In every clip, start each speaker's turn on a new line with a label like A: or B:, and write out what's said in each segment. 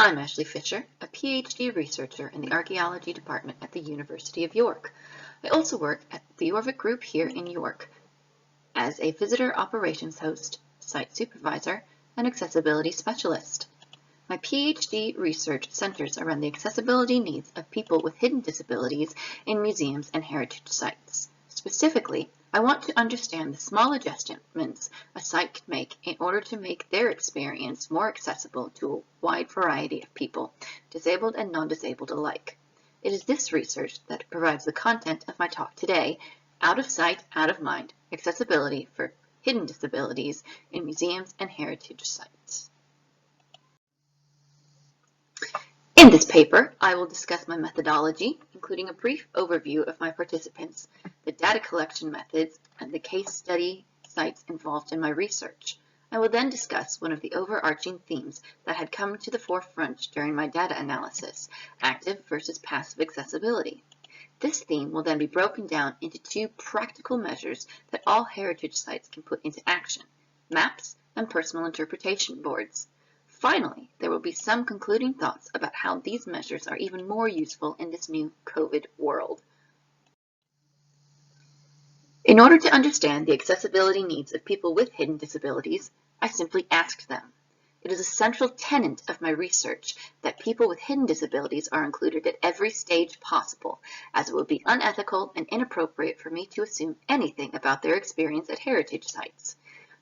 A: I'm Ashley Fisher, a PhD researcher in the Archaeology Department at the University of York. I also work at the Jorvik Group here in York as a visitor operations host, site supervisor, and accessibility specialist. My PhD research centers around the accessibility needs of people with hidden disabilities in museums and heritage sites. Specifically, I want to understand the small adjustments a site can make in order to make their experience more accessible to a wide variety of people, disabled and non-disabled alike. It is this research that provides the content of my talk today, Out of Sight, Out of Mind, Accessibility for Hidden Disabilities in Museums and Heritage Sites. In this paper, I will discuss my methodology, including a brief overview of my participants, the data collection methods, and the case study sites involved in my research. I will then discuss one of the overarching themes that had come to the forefront during my data analysis, active versus passive accessibility. This theme will then be broken down into two practical measures that all heritage sites can put into action: maps and personal interpretation boards. Finally, there will be some concluding thoughts about how these measures are even more useful in this new COVID world. In order to understand the accessibility needs of people with hidden disabilities, I simply asked them. It is a central tenet of my research that people with hidden disabilities are included at every stage possible, as it would be unethical and inappropriate for me to assume anything about their experience at heritage sites.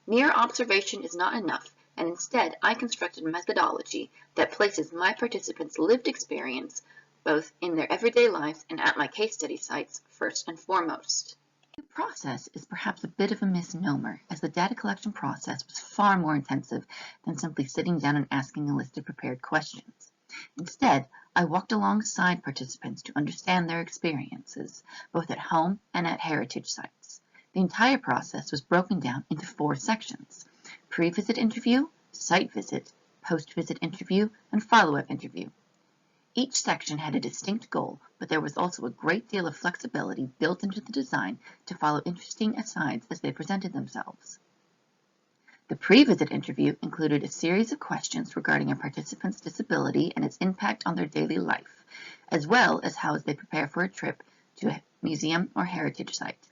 A: Mere observation is not enough, and instead I constructed a methodology that places my participants' lived experience, both in their everyday lives and at my case study sites, first and foremost. The process is perhaps a bit of a misnomer, as the data collection process was far more intensive than simply sitting down and asking a list of prepared questions. Instead, I walked alongside participants to understand their experiences, both at home and at heritage sites. The entire process was broken down into 4 sections: pre-visit interview, site visit, post-visit interview, and follow-up interview. Each section had a distinct goal, but there was also a great deal of flexibility built into the design to follow interesting asides as they presented themselves. The pre-visit interview included a series of questions regarding a participant's disability and its impact on their daily life, as well as how they prepare for a trip to a museum or heritage site.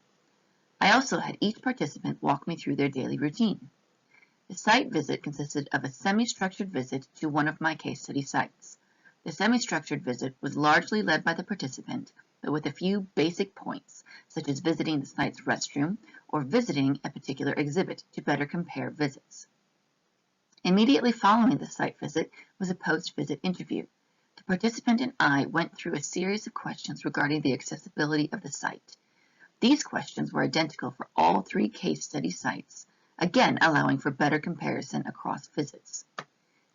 A: I also had each participant walk me through their daily routine. The site visit consisted of a semi-structured visit to one of my case study sites. The semi-structured visit was largely led by the participant, but with a few basic points, such as visiting the site's restroom or visiting a particular exhibit to better compare visits. Immediately following the site visit was a post-visit interview. The participant and I went through a series of questions regarding the accessibility of the site. These questions were identical for all 3 case study sites, again allowing for better comparison across visits.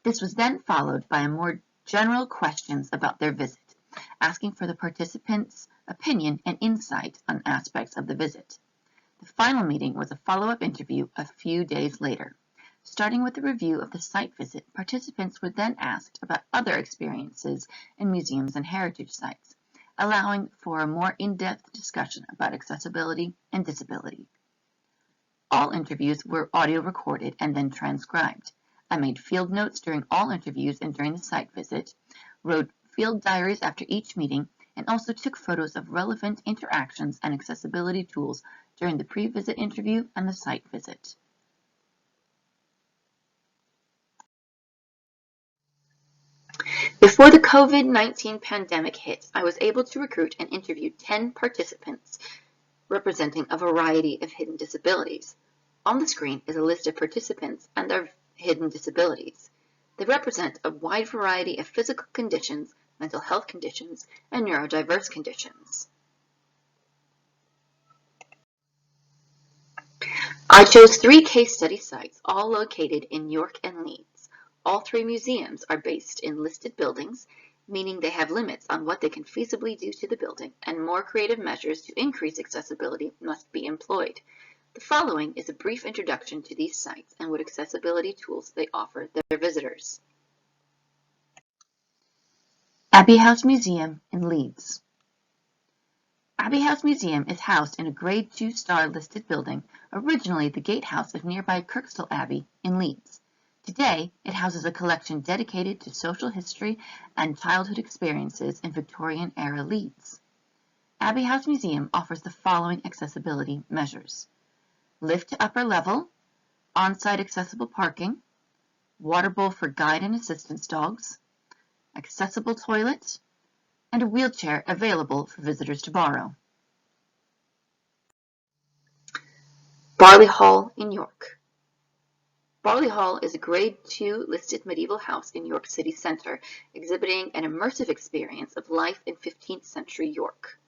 A: This was then followed by a more general questions about their visit, asking for the participant's opinion and insight on aspects of the visit. The final meeting was a follow-up interview a few days later. Starting with a review of the site visit, participants were then asked about other experiences in museums and heritage sites, allowing for a more in-depth discussion about accessibility and disability. All interviews were audio recorded and then transcribed. I made field notes during all interviews and during the site visit, wrote field diaries after each meeting, and also took photos of relevant interactions and accessibility tools during the pre-visit interview and the site visit. Before the COVID-19 pandemic hit, I was able to recruit and interview 10 participants representing a variety of hidden disabilities. On the screen is a list of participants and their hidden disabilities. They represent a wide variety of physical conditions, mental health conditions, and neurodiverse conditions. I chose 3 case study sites, all located in York and Leeds. All 3 museums are based in listed buildings, meaning they have limits on what they can feasibly do to the building, and more creative measures to increase accessibility must be employed. The following is a brief introduction to these sites and what accessibility tools they offer their visitors. Abbey House Museum in Leeds. Abbey House Museum is housed in a Grade 2 star listed building, originally the gatehouse of nearby Kirkstall Abbey in Leeds. Today, it houses a collection dedicated to social history and childhood experiences in Victorian-era Leeds. Abbey House Museum offers the following accessibility measures: lift to upper level, on-site accessible parking, water bowl for guide and assistance dogs, accessible toilet, and a wheelchair available for visitors to borrow. Barley Hall in York. Barley Hall is a Grade II listed medieval house in York City Center, exhibiting an immersive experience of life in 15th century York.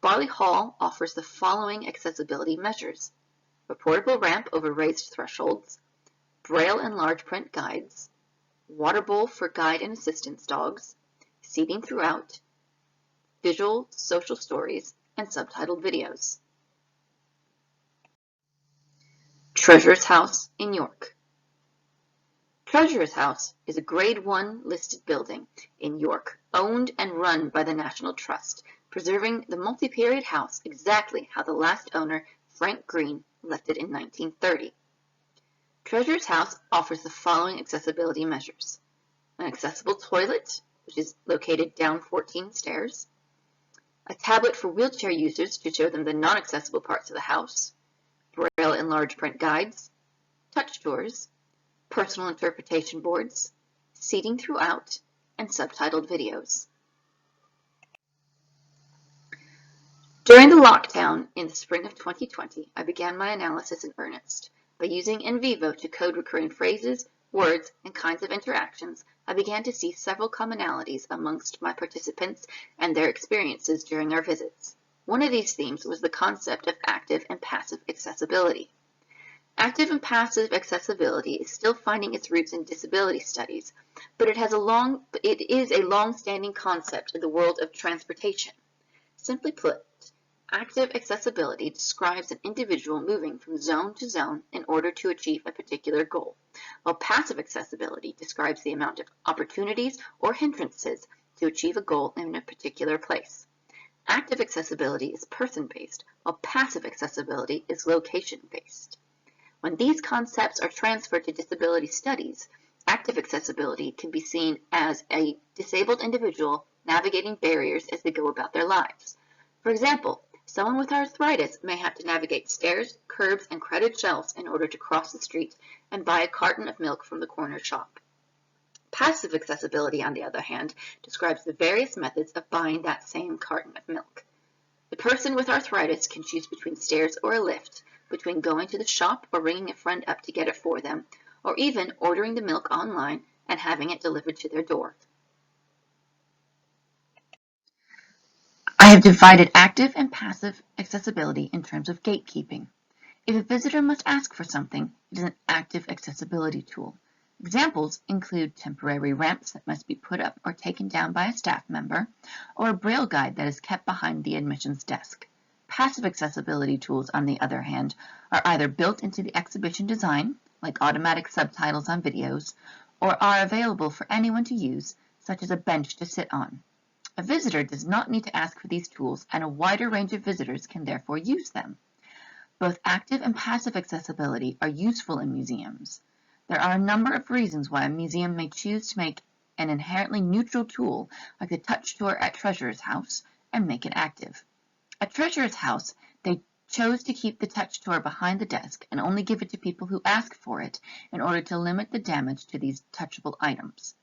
A: Barley Hall offers the following accessibility measures: a portable ramp over raised thresholds, braille and large print guides, water bowl for guide and assistance dogs, seating throughout, visual social stories, and subtitled videos. Treasurer's House in York. Treasurer's House is a Grade I listed building in York, owned and run by the National Trust, preserving the multi-period house exactly how the last owner, Frank Green, left it in 1930. Treasurer's House offers the following accessibility measures: an accessible toilet, which is located down 14 stairs, a tablet for wheelchair users to show them the non-accessible parts of the house, braille and large print guides, touch doors, personal interpretation boards, seating throughout, and subtitled videos. During the lockdown in the spring of 2020, I began my analysis in earnest. By using NVivo to code recurring phrases, words, and kinds of interactions, I began to see several commonalities amongst my participants and their experiences during our visits. One of these themes was the concept of active and passive accessibility. Active and passive accessibility is still finding its roots in disability studies, but it is a long-standing concept in the world of transportation. Simply put, active accessibility describes an individual moving from zone to zone in order to achieve a particular goal, while passive accessibility describes the amount of opportunities or hindrances to achieve a goal in a particular place. Active accessibility is person-based, while passive accessibility is location-based. When these concepts are transferred to disability studies, active accessibility can be seen as a disabled individual navigating barriers as they go about their lives. For example, someone with arthritis may have to navigate stairs, curbs, and crowded shelves in order to cross the street and buy a carton of milk from the corner shop. Passive accessibility, on the other hand, describes the various methods of buying that same carton of milk. The person with arthritis can choose between stairs or a lift, between going to the shop or ringing a friend up to get it for them, or even ordering the milk online and having it delivered to their door. I have divided active and passive accessibility in terms of gatekeeping. If a visitor must ask for something, it is an active accessibility tool. Examples include temporary ramps that must be put up or taken down by a staff member, or a braille guide that is kept behind the admissions desk. Passive accessibility tools, on the other hand, are either built into the exhibition design, like automatic subtitles on videos, or are available for anyone to use, such as a bench to sit on. A visitor does not need to ask for these tools, and a wider range of visitors can therefore use them. Both active and passive accessibility are useful in museums. There are a number of reasons why a museum may choose to make an inherently neutral tool, like the touch tour at Treasurer's House, and make it active. At Treasurer's House, they chose to keep the touch tour behind the desk and only give it to people who ask for it in order to limit the damage to these touchable items.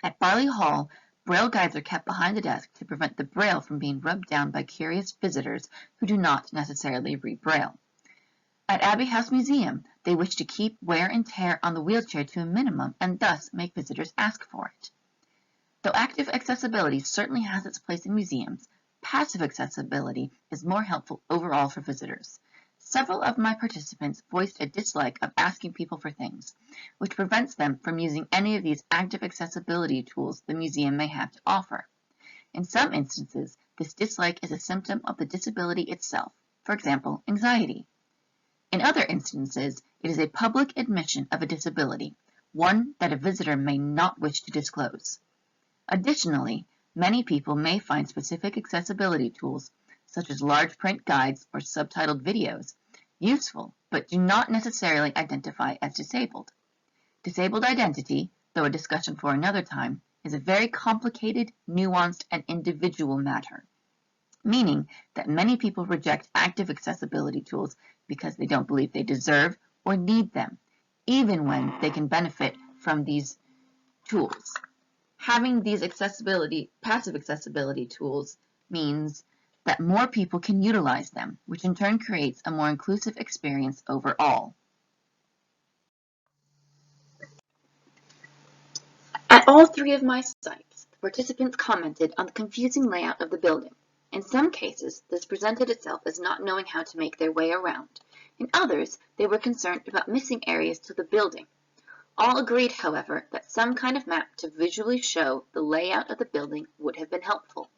A: At Barley Hall, braille guides are kept behind the desk to prevent the braille from being rubbed down by curious visitors who do not necessarily read braille. At Abbey House Museum, they wish to keep wear and tear on the wheelchair to a minimum and thus make visitors ask for it. Though active accessibility certainly has its place in museums, passive accessibility is more helpful overall for visitors. Several of my participants voiced a dislike of asking people for things, which prevents them from using any of these active accessibility tools the museum may have to offer. In some instances, this dislike is a symptom of the disability itself, for example, anxiety. In other instances, it is a public admission of a disability, one that a visitor may not wish to disclose. Additionally, many people may find specific accessibility tools, such as large print guides or subtitled videos, useful, but do not necessarily identify as disabled. Disabled identity, though a discussion for another time, is a very complicated, nuanced, and individual matter, meaning that many people reject active accessibility tools because they don't believe they deserve or need them, even when they can benefit from these tools. Having these passive accessibility tools means that more people can utilize them, which in turn creates a more inclusive experience overall. At all three of my sites, the participants commented on the confusing layout of the building. In some cases, this presented itself as not knowing how to make their way around. In others, they were concerned about missing areas to the building. All agreed, however, that some kind of map to visually show the layout of the building would have been helpful.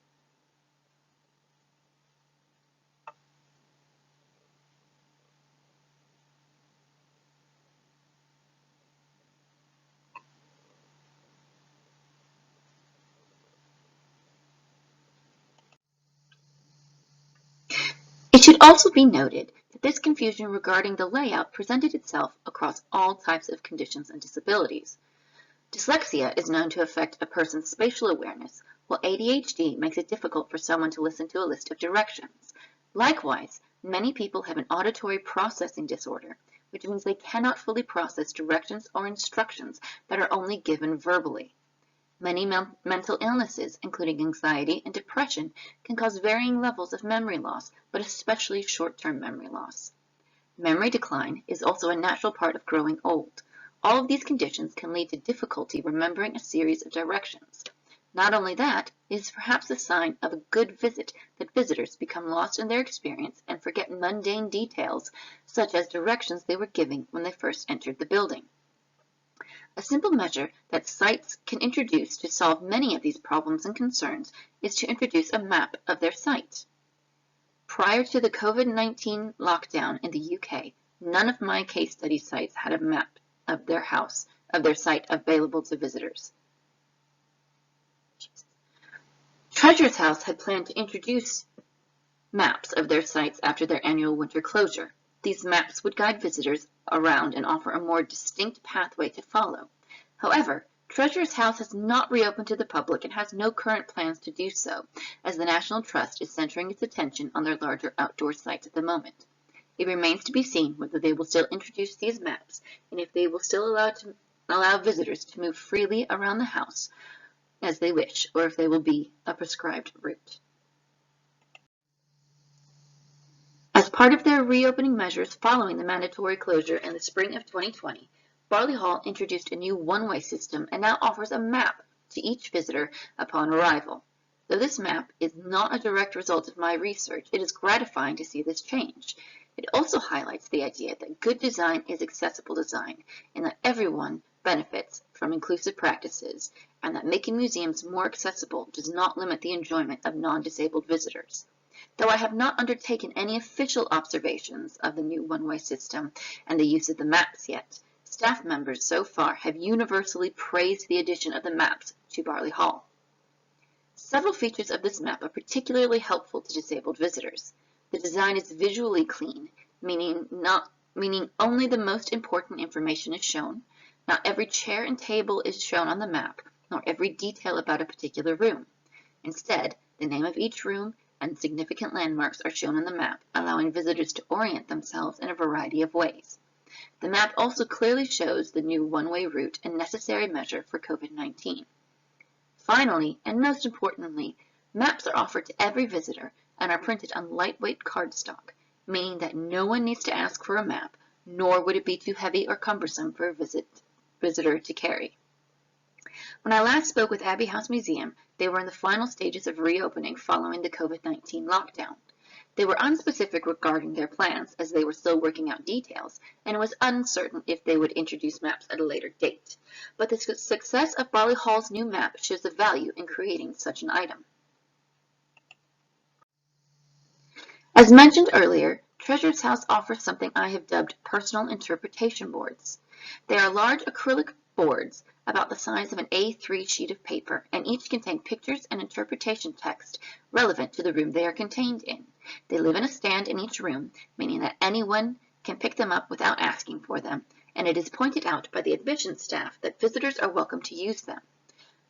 A: It should also be noted that this confusion regarding the layout presented itself across all types of conditions and disabilities. Dyslexia is known to affect a person's spatial awareness, while ADHD makes it difficult for someone to listen to a list of directions. Likewise, many people have an auditory processing disorder, which means they cannot fully process directions or instructions that are only given verbally. Many mental illnesses, including anxiety and depression, can cause varying levels of memory loss, but especially short-term memory loss. Memory decline is also a natural part of growing old. All of these conditions can lead to difficulty remembering a series of directions. Not only that, it is perhaps a sign of a good visit that visitors become lost in their experience and forget mundane details, such as directions they were given when they first entered the building. A simple measure that sites can introduce to solve many of these problems and concerns is to introduce a map of their site. Prior to the COVID-19 lockdown in the UK, none of my case study sites had a map of their site available to visitors. Treasurer's House had planned to introduce maps of their sites after their annual winter closure. These maps would guide visitors around and offer a more distinct pathway to follow. However, Treasurer's House has not reopened to the public and has no current plans to do so, as the National Trust is centering its attention on their larger outdoor sites at the moment. It remains to be seen whether they will still introduce these maps and if they will still allow visitors to move freely around the house as they wish, or if they will be a prescribed route. As part of their reopening measures following the mandatory closure in the spring of 2020, Barley Hall introduced a new one-way system and now offers a map to each visitor upon arrival. Though this map is not a direct result of my research, it is gratifying to see this change. It also highlights the idea that good design is accessible design and that everyone benefits from inclusive practices, and that making museums more accessible does not limit the enjoyment of non-disabled visitors. Though I have not undertaken any official observations of the new one-way system and the use of the maps yet, staff members so far have universally praised the addition of the maps to Barley Hall. Several features of this map are particularly helpful to disabled visitors. The design is visually clean, meaning only the most important information is shown. Not every chair and table is shown on the map, nor every detail about a particular room. Instead, the name of each room and significant landmarks are shown on the map, allowing visitors to orient themselves in a variety of ways. The map also clearly shows the new one-way route and necessary measure for COVID-19. Finally, and most importantly, maps are offered to every visitor and are printed on lightweight cardstock, meaning that no one needs to ask for a map, nor would it be too heavy or cumbersome for a visitor to carry. When I last spoke with Abbey House Museum, they were in the final stages of reopening following the COVID-19 lockdown. They were unspecific regarding their plans as they were still working out details, and it was uncertain if they would introduce maps at a later date. But the success of Barley Hall's new map shows the value in creating such an item. As mentioned earlier, Treasurer's House offers something I have dubbed personal interpretation boards. They are large acrylic boards about the size of an A3 sheet of paper, and each contain pictures and interpretation text relevant to the room they are contained in. They live in a stand in each room, meaning that anyone can pick them up without asking for them, and it is pointed out by the admissions staff that visitors are welcome to use them.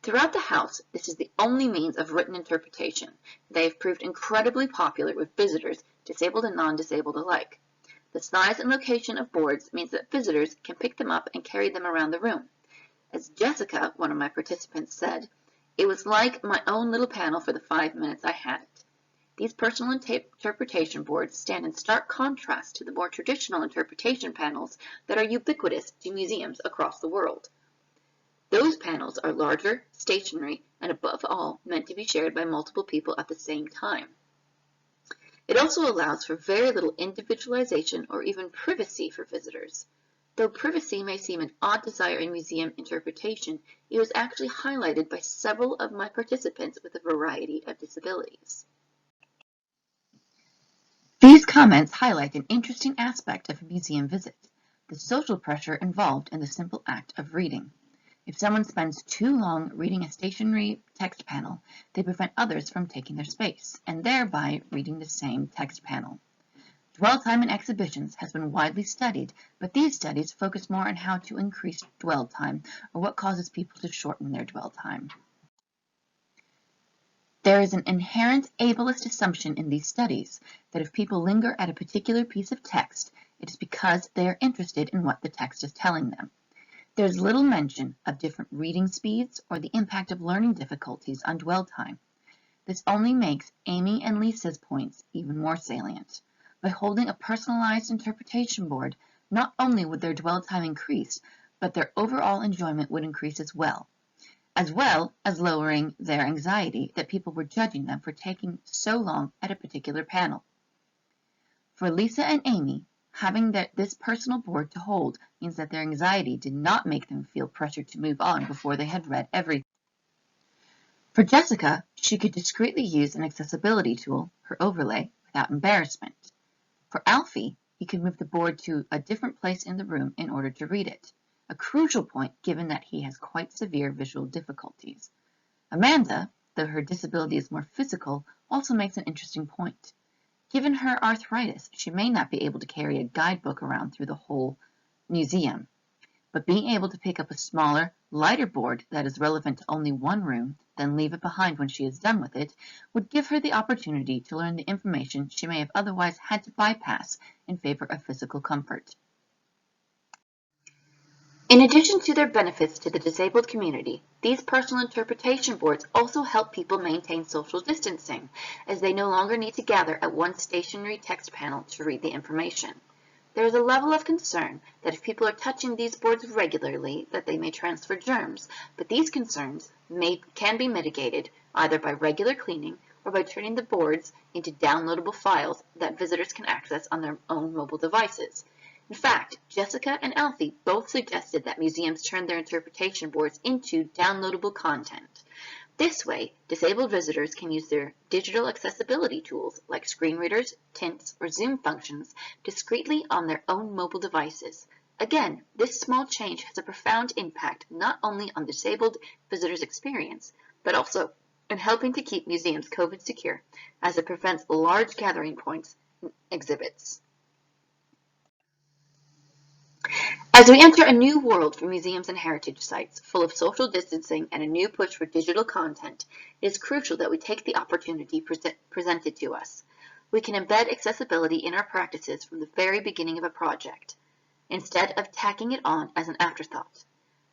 A: Throughout the house, this is the only means of written interpretation. They have proved incredibly popular with visitors, disabled and non-disabled alike. The size and location of boards means that visitors can pick them up and carry them around the room. As Jessica, one of my participants, said, "It was like my own little panel for the 5 minutes I had it." These personal interpretation boards stand in stark contrast to the more traditional interpretation panels that are ubiquitous to museums across the world. Those panels are larger, stationary, and above all, meant to be shared by multiple people at the same time. It also allows for very little individualization or even privacy for visitors. Though privacy may seem an odd desire in museum interpretation, it was actually highlighted by several of my participants with a variety of disabilities. These comments highlight an interesting aspect of a museum visit, the social pressure involved in the simple act of reading. If someone spends too long reading a stationary text panel, they prevent others from taking their space, and thereby reading the same text panel. Dwell time in exhibitions has been widely studied, but these studies focus more on how to increase dwell time, or what causes people to shorten their dwell time. There is an inherent ableist assumption in these studies that if people linger at a particular piece of text, it is because they are interested in what the text is telling them. There is little mention of different reading speeds or the impact of learning difficulties on dwell time. This only makes Amy and Lisa's points even more salient. By holding a personalized interpretation board, not only would their dwell time increase, but their overall enjoyment would increase as well as lowering their anxiety that people were judging them for taking so long at a particular panel. For Lisa and Amy, having this personal board to hold means that their anxiety did not make them feel pressured to move on before they had read everything. For Jessica, she could discreetly use an accessibility tool, her overlay, without embarrassment. For Alfie, he could move the board to a different place in the room in order to read it, a crucial point given that he has quite severe visual difficulties. Amanda, though her disability is more physical, also makes an interesting point. Given her arthritis, she may not be able to carry a guidebook around through the whole museum, but being able to pick up a smaller, lighter board that is relevant to only one room, then leave it behind when she is done with it, would give her the opportunity to learn the information she may have otherwise had to bypass in favor of physical comfort. In addition to their benefits to the disabled community, these personal interpretation boards also help people maintain social distancing, as they no longer need to gather at one stationary text panel to read the information. There is a level of concern that if people are touching these boards regularly, that they may transfer germs, but these concerns can be mitigated either by regular cleaning or by turning the boards into downloadable files that visitors can access on their own mobile devices. In fact, Jessica and Alfie both suggested that museums turn their interpretation boards into downloadable content. This way, disabled visitors can use their digital accessibility tools like screen readers, tints, or zoom functions discreetly on their own mobile devices. Again, this small change has a profound impact not only on the disabled visitors' experience, but also in helping to keep museums COVID secure, as it prevents large gathering points and exhibits. As we enter a new world for museums and heritage sites, full of social distancing and a new push for digital content, it is crucial that we take the opportunity presented to us. We can embed accessibility in our practices from the very beginning of a project, instead of tacking it on as an afterthought.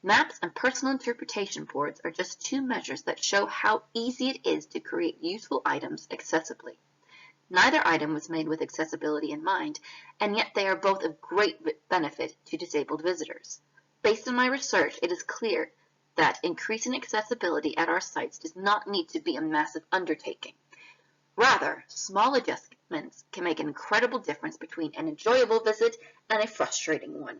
A: Maps and personal interpretation boards are just two measures that show how easy it is to create useful items accessibly. Neither item was made with accessibility in mind, and yet they are both of great benefit to disabled visitors. Based on my research, it is clear that increasing accessibility at our sites does not need to be a massive undertaking. Rather, small adjustments can make an incredible difference between an enjoyable visit and a frustrating one.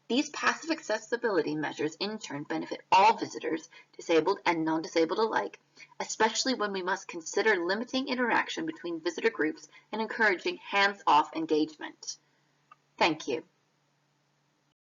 A: These passive accessibility measures in turn benefit all visitors, disabled and non-disabled alike, especially when we must consider limiting interaction between visitor groups and encouraging hands-off engagement. Thank you.